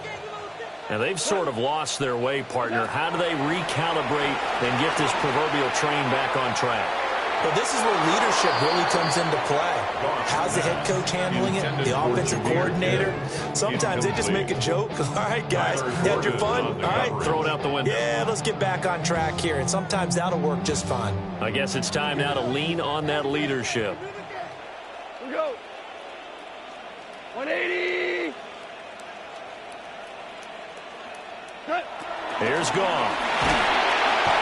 [SPEAKER 1] Now, they've sort of lost their way, partner. How do they recalibrate and get this proverbial train back on track?
[SPEAKER 3] Well, this is where leadership really comes into play. How's the head coach handling it? The offensive coordinator? Sometimes they just make a joke. All right, guys, you had your fun? All right.
[SPEAKER 1] Throw it out the window.
[SPEAKER 3] Yeah, let's get back on track here. And sometimes that'll work just fine.
[SPEAKER 1] I guess it's time now to lean on that leadership.
[SPEAKER 2] Here we go. 180. Cut.
[SPEAKER 1] Here's Goff.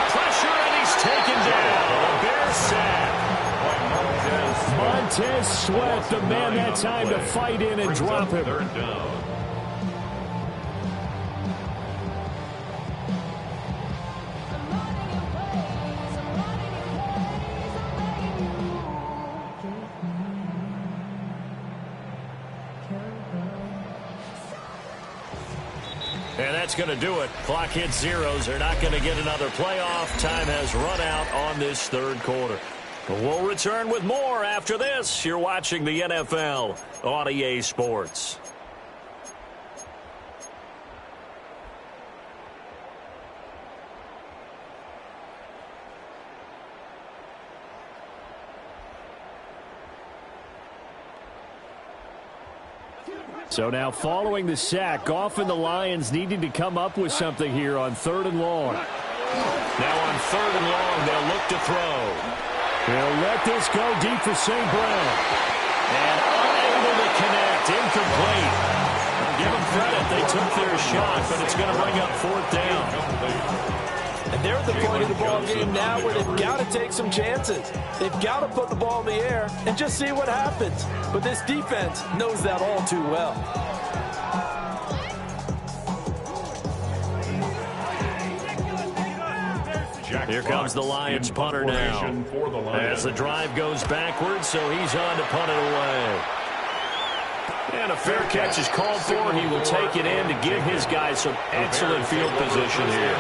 [SPEAKER 1] Pressure, and he's taken down. A Bears sack. Montez Sweat, the man that time to fight in and drop him.
[SPEAKER 4] Third down.
[SPEAKER 1] And that's going to do it. Clock hits zeros. They're not going to get another playoff. Time has run out on this third quarter. We'll return with more after this. You're watching the NFL on EA Sports. So now following the sack, Goff and the Lions needing to come up with something here on 3rd and long. Now on 3rd and long, they'll look to throw. They'll let this go deep for St. Brown. And unable to connect, incomplete. Give them credit, they took their shot, but it's going to bring up 4th down.
[SPEAKER 3] And they're at the point of the ball game now where they've got to take some chances. They've got to put the ball in the air and just see what happens. But this defense knows that all too well.
[SPEAKER 1] Here comes the Lions punter now. As the drive goes backwards, so he's on to punt it away. And a fair catch is called for. He will take it in to give his guys some excellent field position here.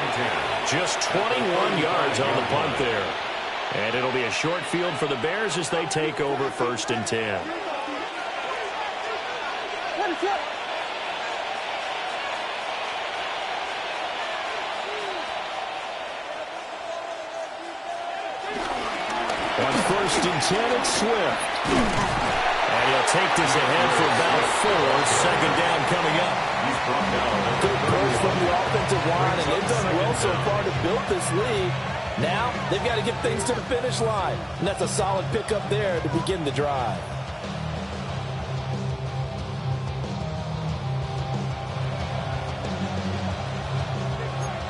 [SPEAKER 1] Just 21 yards on the punt there. And it'll be a short field for the Bears as they take over 1st and 10. On 1st and 10, it's Swift. And he'll take this ahead for about 4. 2nd down coming up.
[SPEAKER 4] He's brought down.
[SPEAKER 3] Good push from the offensive line, and they've done well so far to build this lead. Now they've got to get things to the finish line, and that's a solid pickup there to begin the drive.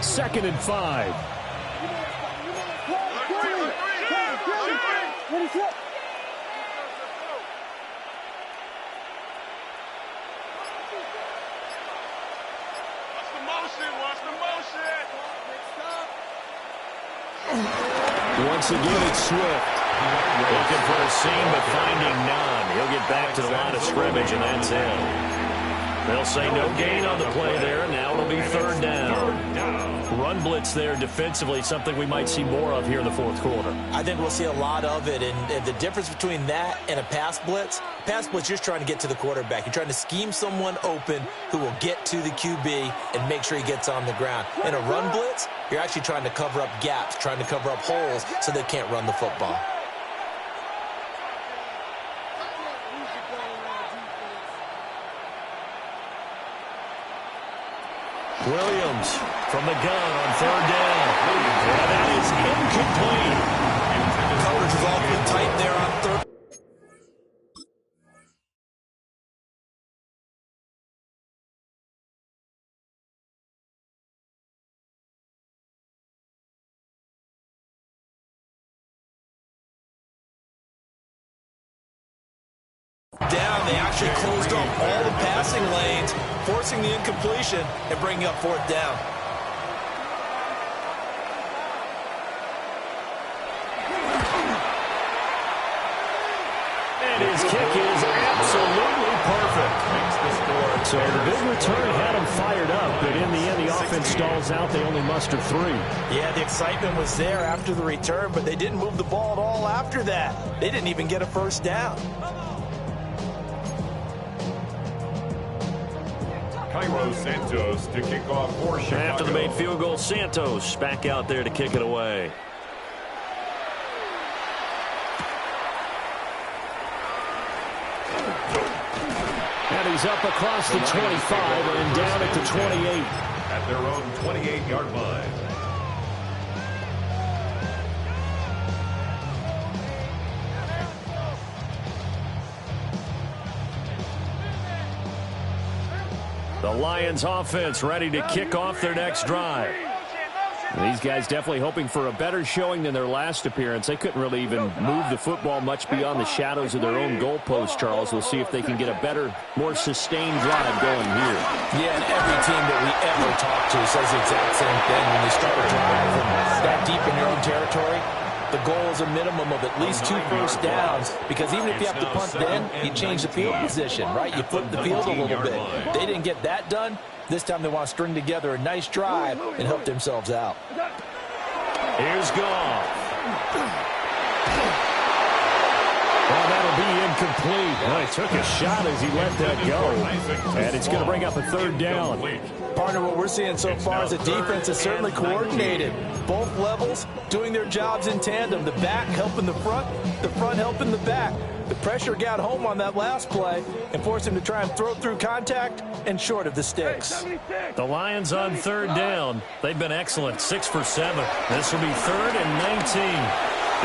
[SPEAKER 1] Second and 5. Once again, it's Swift. Looking for a seam, but finding none. He'll get back to the line of scrimmage, and that's it. They'll say no gain on the play there. Now it'll be 3rd down. Run blitz there defensively, something we might see more of here in the 4th quarter.
[SPEAKER 3] I think we'll see a lot of it, and the difference between that and a pass blitz, you're just trying to get to the quarterback. You're trying to scheme someone open who will get to the QB and make sure he gets on the ground. In a run blitz, you're actually trying to cover up gaps, trying to cover up holes so they can't run the football.
[SPEAKER 1] Williams from the gun on 3rd down. And that is incomplete.
[SPEAKER 3] Coverage is awfully tight there on 3rd. down. They actually closed off all the passing lanes, forcing the incompletion and bringing up 4th down.
[SPEAKER 1] And his kick is absolutely perfect. So the big return had him fired up, but in the end, the offense stalls out. They only muster 3.
[SPEAKER 3] Yeah, the excitement was there after the return, but they didn't move the ball at all after that. They didn't even get a 1st down.
[SPEAKER 4] Cairo Santos to kick off for Chicago.
[SPEAKER 1] After the made field goal, Santos back out there to kick it away. And he's up across the 25 and down at the 28.
[SPEAKER 4] At their own 28-yard line.
[SPEAKER 1] The Lions offense ready to kick off their next drive. These guys definitely hoping for a better showing than their last appearance. They couldn't really even move the football much beyond the shadows of their own goalpost, Charles. We'll see if they can get a better, more sustained drive going here.
[SPEAKER 3] Yeah, and every team that we ever talk to says the exact same thing. When you start a drive from that deep in your own territory, the goal is a minimum of at least 2 first downs, because even if you have to punt then, you change the field position, right? You flip the field a little bit. They didn't get that done. This time they want to string together a nice drive and help themselves out.
[SPEAKER 1] Here's Goff. Well, that'll be incomplete. Well, he took a shot as he let that go. And it's going to bring up a 3rd down.
[SPEAKER 3] Partner, what we're seeing so far is the defense is certainly coordinated. Both levels doing their jobs in tandem. The back helping the front helping the back. The pressure got home on that last play and forced him to try and throw through contact and short of the sticks.
[SPEAKER 1] The Lions on 3rd down. They've been excellent, 6 for 7. This will be 3rd and 19.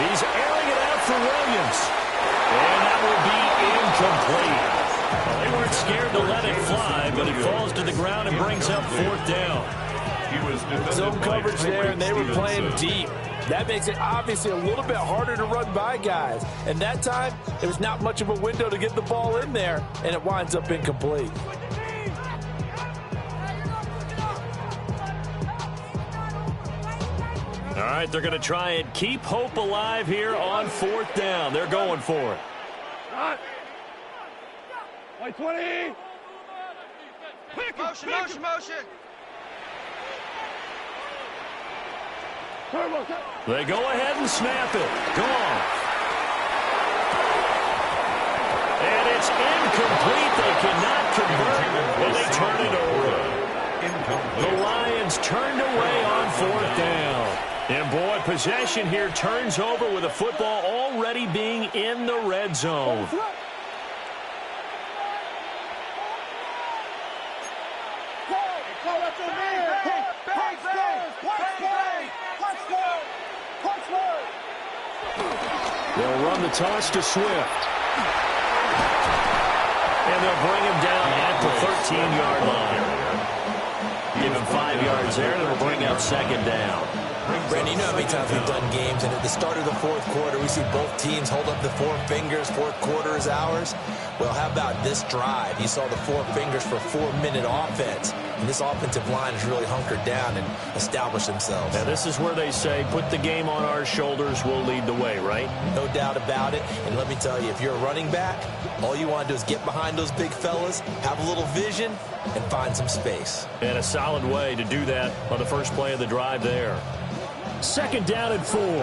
[SPEAKER 1] He's airing it out for Williams. And that will be incomplete. Well, they weren't scared to let it fly, but it falls to the ground and brings up 4th down.
[SPEAKER 3] Zone coverage there, and they were playing deep. That makes it obviously a little bit harder to run by guys. And that time, there was not much of a window to get the ball in there, and it winds up incomplete.
[SPEAKER 1] All right, they're going to try and keep hope alive here on 4th down. They're going for it.
[SPEAKER 2] White 20. Motion.
[SPEAKER 1] They go ahead and snap it. Gone. And it's incomplete. They cannot convert, and they turn it over. The Lions turned away on 4th down. And, boy, possession here turns over with the football already being in the red zone. They'll run the toss to Swift. And they'll bring him down at the 13-yard line. Give him 5 yards there, and it'll bring up 2nd down.
[SPEAKER 3] Brandon, you know how many times we've done games, and at the start of the 4th quarter, we see both teams hold up the 4 fingers, 4th quarter is ours. Well, how about this drive? You saw the 4 fingers for 4-minute offense, and this offensive line has really hunkered down and established themselves.
[SPEAKER 1] Now, this is where they say, put the game on our shoulders, we'll lead the way, right?
[SPEAKER 3] No doubt about it, and let me tell you, if you're a running back, all you want to do is get behind those big fellas, have a little vision, and find some space.
[SPEAKER 1] And a solid way to do that on the first play of the drive there. 2nd down and 4. And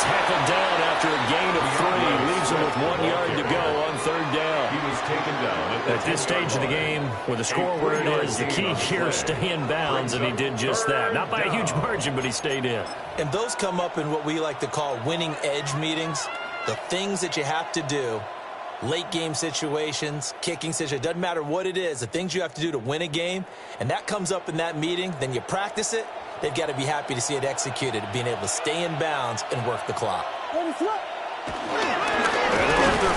[SPEAKER 1] tackled down after a gain of 3. Leaves him with 1 yard to go on 3rd down.
[SPEAKER 4] He was taken down
[SPEAKER 1] At this stage of the game, with the score where it is, the key here is stay in bounds, and he did just that. Not by a huge margin, but he stayed in.
[SPEAKER 3] And those come up in what we like to call winning edge meetings. The things that you have to do, late game situations, kicking situations, doesn't matter what it is, the things you have to do to win a game, and that comes up in that meeting, then you practice it, they've got to be happy to see it executed, being able to stay in bounds and work the clock.
[SPEAKER 1] And another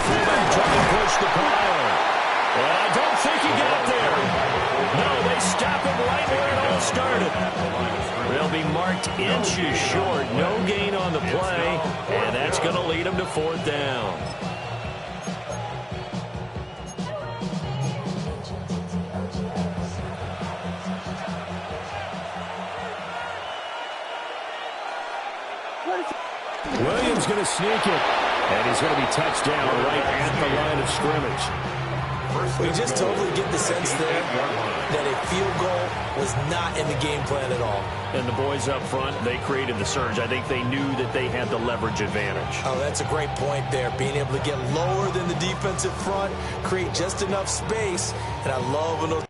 [SPEAKER 1] fullback trying to push the pile. I don't think he got there. No, they stop him right where it all started. be marked inches short. No gain on the play, and that's going to lead them to 4th down. Williams going to sneak it, and he's going to be touched down right at the line of scrimmage.
[SPEAKER 3] We just totally get the sense there that a field goal was not in the game plan at all.
[SPEAKER 1] And the boys up front, they created the surge. I think they knew that they had the leverage advantage.
[SPEAKER 3] Oh, that's a great point there. Being able to get lower than the defensive front, create just enough space, and I love when those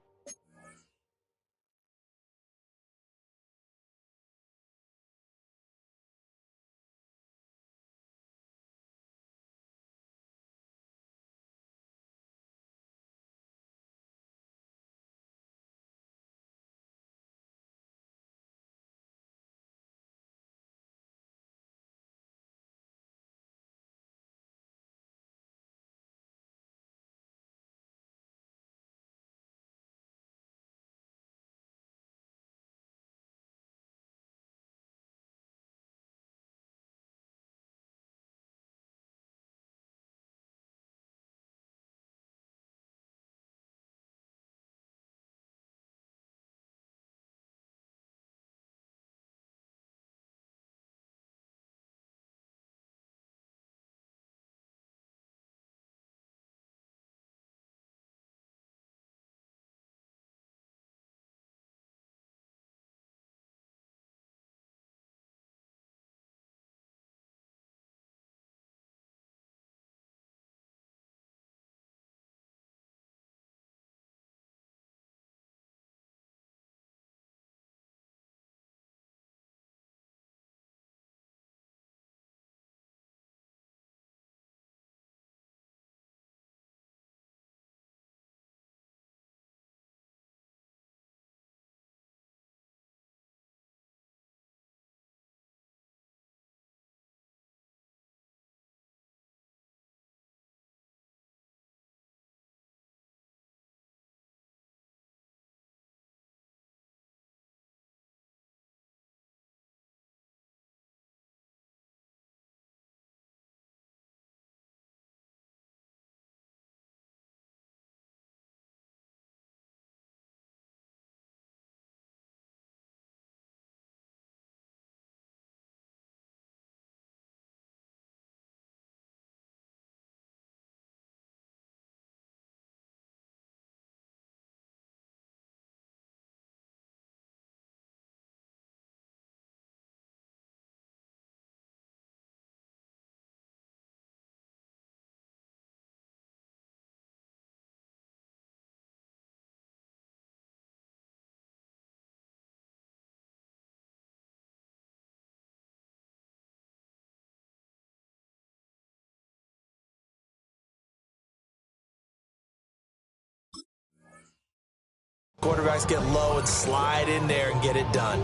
[SPEAKER 3] quarterbacks get low and slide in there and get it done.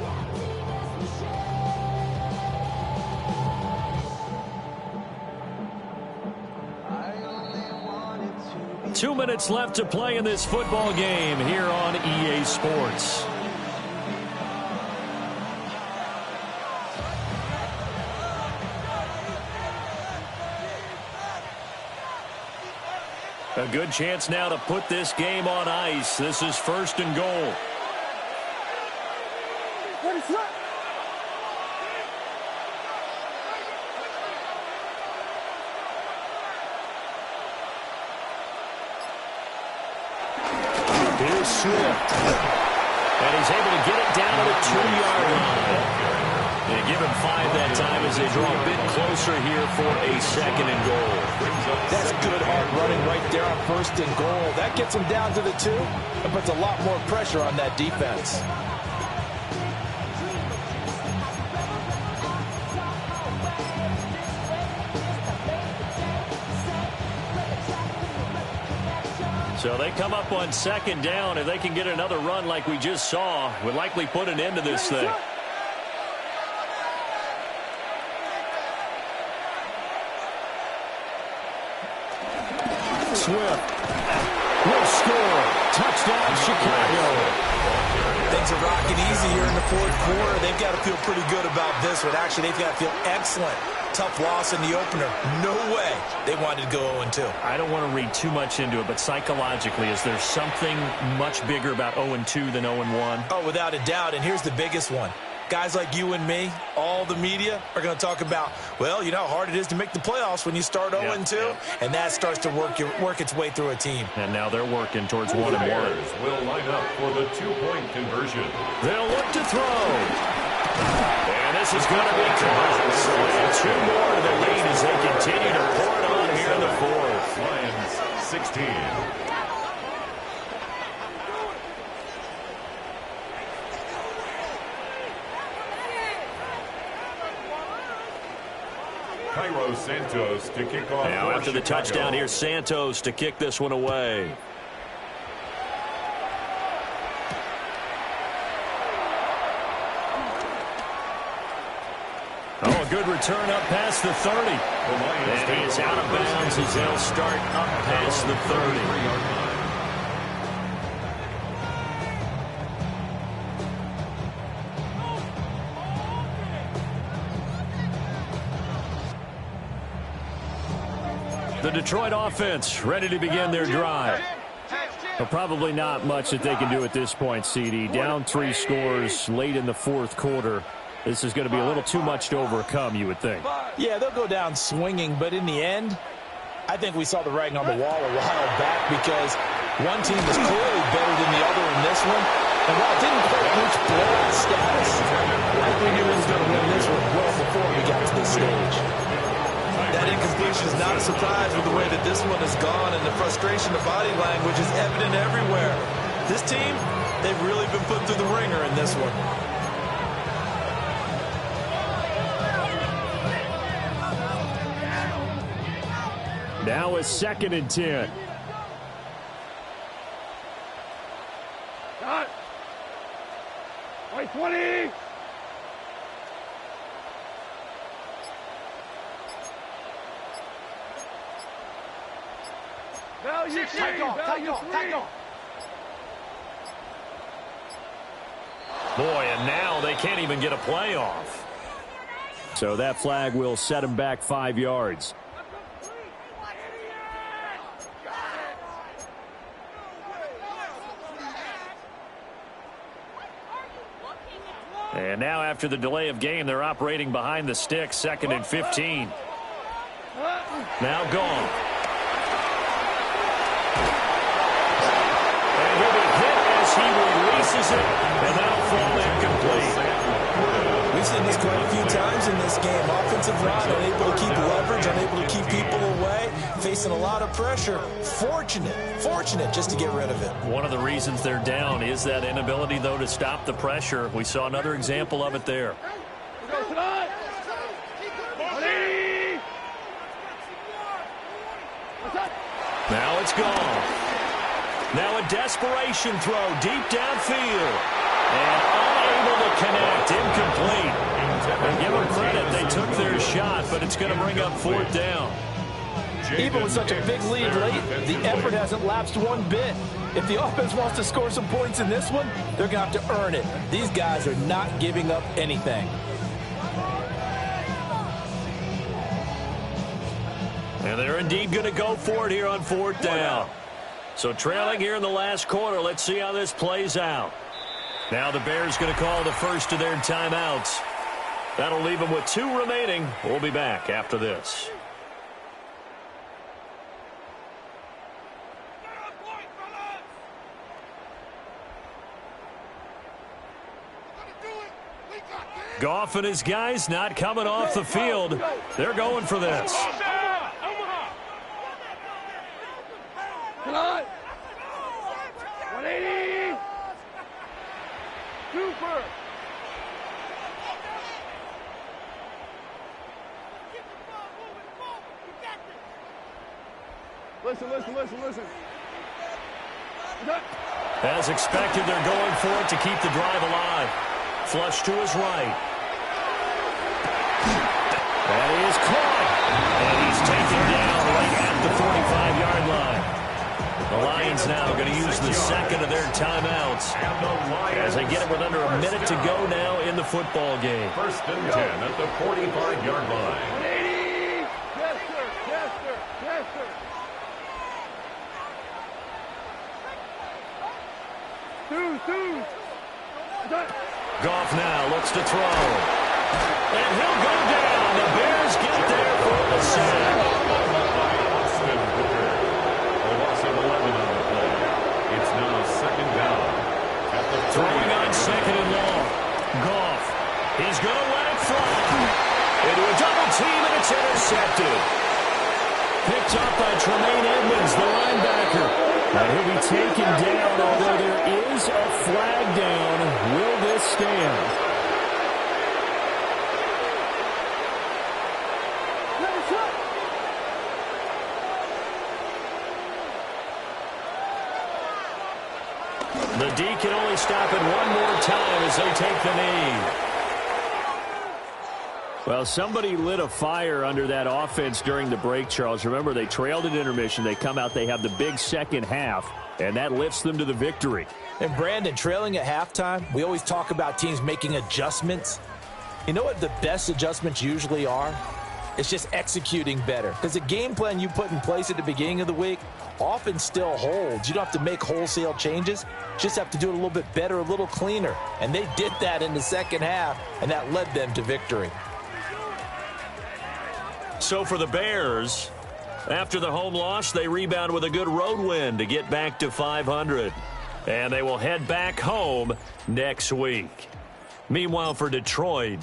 [SPEAKER 1] Two minutes left to play in this football game here on EA Sports. A good chance now to put this game on ice. This is 1st and goal. Here's Swift. And he's able to get it down to the 2-yard line. And give him 5 that time as they draw a bit closer here for a 2nd and goal.
[SPEAKER 3] That's good hard running right there on 1st and goal. That gets him down to the 2 and puts a lot more pressure on that defense.
[SPEAKER 1] So they come up on 2nd down. If they can get another run like we just saw, would likely put an end to this thing. Swift will score. Touchdown, Chicago.
[SPEAKER 3] They things are rocking easy here in the fourth quarter. They've got to feel pretty good about this one. Actually, they've got to feel excellent. Tough loss in the opener. No way they wanted to go 0-2.
[SPEAKER 1] I don't want to read too much into it, but psychologically, is there something much bigger about 0-2 than 0-1?
[SPEAKER 3] Oh, without a doubt, and here's the biggest one. Guys like you and me, all the media, are going to talk about, well, you know how hard it is to make the playoffs when you start 0-2, and that starts to work its way through a team.
[SPEAKER 1] And now they're working towards 1-1.
[SPEAKER 4] Will line up for the two-point conversion.
[SPEAKER 1] They'll look to throw. And this is going to be close. So two more to the lead as they continue to pour it on here in the fourth.
[SPEAKER 4] Lions 16. Cairo Santos to kick off.
[SPEAKER 1] Now after the touchdown, here's Santos to kick this one away. Oh, a good return up past the 30. And he is out of bounds as they'll start up past the 30. The Detroit offense ready to begin their drive. But probably not much that they can do at this point, CD. Down 3 scores late in the fourth quarter. This is going to be a little too much to overcome, you would think.
[SPEAKER 3] Yeah, they'll go down swinging, but in the end, I think we saw the writing on the wall a while back because one team was clearly better than the other in this one. And while it didn't quite reach blowout status, I think we knew he was going to win this one well before we got to this stage. That incompletion is not a surprise with the way that this one has gone, and the frustration of body language is evident everywhere. This team, they've really been put through the ringer in this one.
[SPEAKER 1] Now it's 2nd and 10.
[SPEAKER 2] Got. Right 20. Value 3. Value 3.
[SPEAKER 1] Boy, and now they can't even get a play off. So that flag will set him back 5 yards. And now after the delay of game, they're operating behind the stick, 2nd and 15. Now gone. And he'll be hit as he releases it, and that'll fall incomplete.
[SPEAKER 3] We've seen this quite a few times in this game. Offensive line unable to keep leverage, unable to keep people away, facing a lot of pressure. Fortunate just to get rid of it.
[SPEAKER 1] One of the reasons they're down is that inability, though, to stop the pressure. We saw another example of it there. Now it's gone. Now a desperation throw deep downfield. And unable to connect. Incomplete. And give them credit. They took their shot, but it's going to bring up 4th down.
[SPEAKER 3] Even with such a big lead late, the effort hasn't lapsed one bit. If the offense wants to score some points in this one, they're going to have to earn it. These guys are not giving up anything.
[SPEAKER 1] And they're indeed going to go for it here on 4th down. So trailing here in the last quarter, let's see how this plays out. Now the Bears going to call the first of their timeouts. That'll leave them with 2 remaining. We'll be back after this. Goff and his guys not coming off the field. They're going for this.
[SPEAKER 2] Come on. 180. Super. Listen.
[SPEAKER 1] As expected, they're going for it to keep the drive alive. Flush to his right. And he is caught. And he's taken down right at the 45-yard line. The Lions now going to use the second of their timeouts as they get it with under a minute to go now in the football game.
[SPEAKER 4] First and 10 at the 45-yard line.
[SPEAKER 2] 180. Yes, sir. Yes, sir. Yes, sir. Two.
[SPEAKER 1] Goff now looks to throw. And he'll go down. The Bears get there for the sack.
[SPEAKER 4] Austin Hooker. A loss of 11 on the play. It's now second down at the
[SPEAKER 1] Throwing on second and long. Goff. He's going to let it fly. Into a double team, and it's intercepted. Picked up by Tremaine Edmonds, the linebacker. And he'll be taken down, although there is a flag down. Will this stand? The D can only stop it one more time as they take the knee. Well, somebody lit a fire under that offense during the break, Charles. Remember, they trailed at intermission. They come out, they have the big second half, and that lifts them to the victory.
[SPEAKER 3] And, Brandon, trailing at halftime, we always talk about teams making adjustments. You know what the best adjustments usually are? It's just executing better. Because the game plan you put in place at the beginning of the week often still holds. You don't have to make wholesale changes. Just have to do it a little bit better, a little cleaner. And they did that in the second half, and that led them to victory.
[SPEAKER 1] So for the Bears, after the home loss, they rebound with a good road win to get back to 500. And they will head back home next week. Meanwhile, for Detroit,